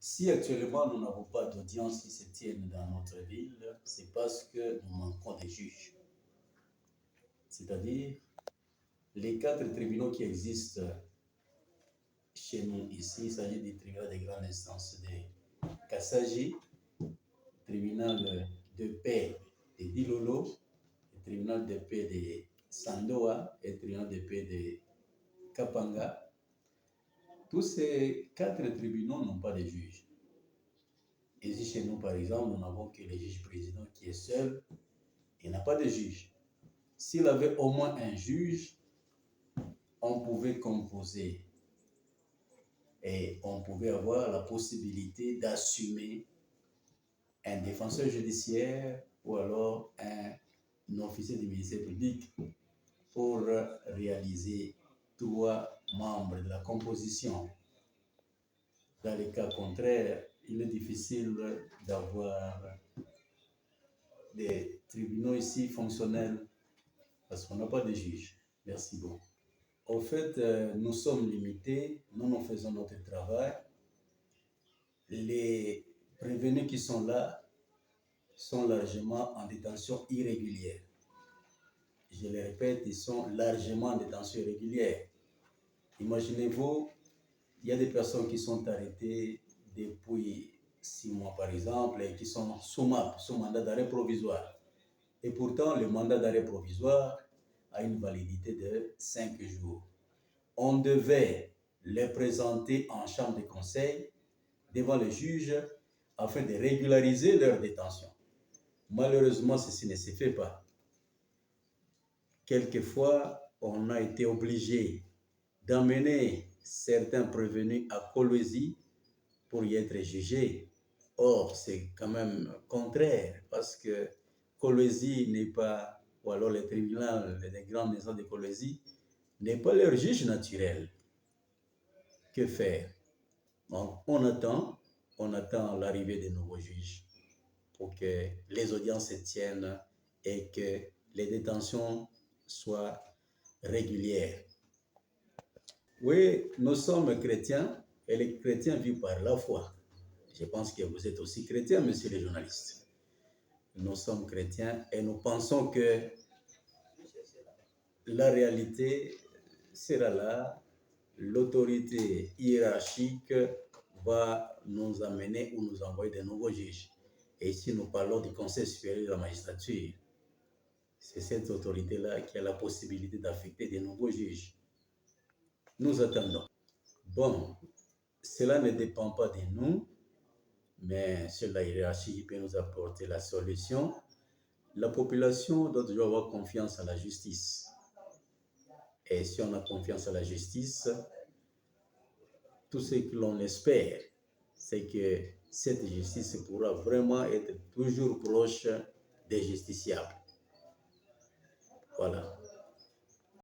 Si actuellement nous n'avons pas d'audience qui se tienne dans notre ville, c'est parce que nous manquons de juges. C'est-à-dire, les 4 tribunaux qui existent chez nous ici, il s'agit du tribunal de grande instance de Kassaji, tribunal de paix de Dilolo, le tribunal de paix de Sandoa et le tribunal de paix de Kapanga. Tous ces 4 tribunaux n'ont pas de juges. Ici, chez nous, par exemple, nous n'avons que le juge président qui est seul. Il n'a pas de juge. S'il avait au moins un juge, on pouvait composer et on pouvait avoir la possibilité d'assumer un défenseur judiciaire ou alors un officier du ministère public pour réaliser 3 membres de la composition. Dans les cas contraires, il est difficile d'avoir des tribunaux ici fonctionnels parce qu'on n'a pas de juge. Merci beaucoup. Au fait, nous sommes limités, nous faisons notre travail. Les prévenus qui sont là sont largement en détention irrégulière. Je le répète, ils sont largement en détention irrégulière. Imaginez-vous, il y a des personnes qui sont arrêtées depuis 6 mois par exemple et qui sont sous MAP, sous mandat d'arrêt provisoire. Et pourtant, le mandat d'arrêt provisoire a une validité de 5 jours. On devait les présenter en chambre de conseil devant le juge afin de régulariser leur détention. Malheureusement, ceci ne se fait pas. Quelquefois, on a été obligé d'emmener certains prévenus à Kolwezi pour y être jugés. Or, c'est quand même contraire parce que Kolwezi n'est pas, ou alors le tribunal des grandes maisons de Kolwezi n'est pas leur juge naturel. Que faire? Donc, on attend l'arrivée des nouveaux juges pour que les audiences se tiennent et que les détentions soient régulières. Oui, nous sommes chrétiens et les chrétiens vivent par la foi. Je pense que vous êtes aussi chrétiens, monsieur les journalistes. Nous sommes chrétiens et nous pensons que la réalité sera là. L'autorité hiérarchique va nous amener ou nous envoyer de nouveaux juges. Et ici, nous parlons du Conseil supérieur de la magistrature. C'est cette autorité-là qui a la possibilité d'affecter de nouveaux juges. Nous attendons. Bon, cela ne dépend pas de nous, mais c'est la hiérarchie qui peut nous apporter la solution. La population doit toujours avoir confiance en la justice. Et si on a confiance en la justice, tout ce que l'on espère, c'est que cette justice pourra vraiment être toujours proche des justiciables. Voilà.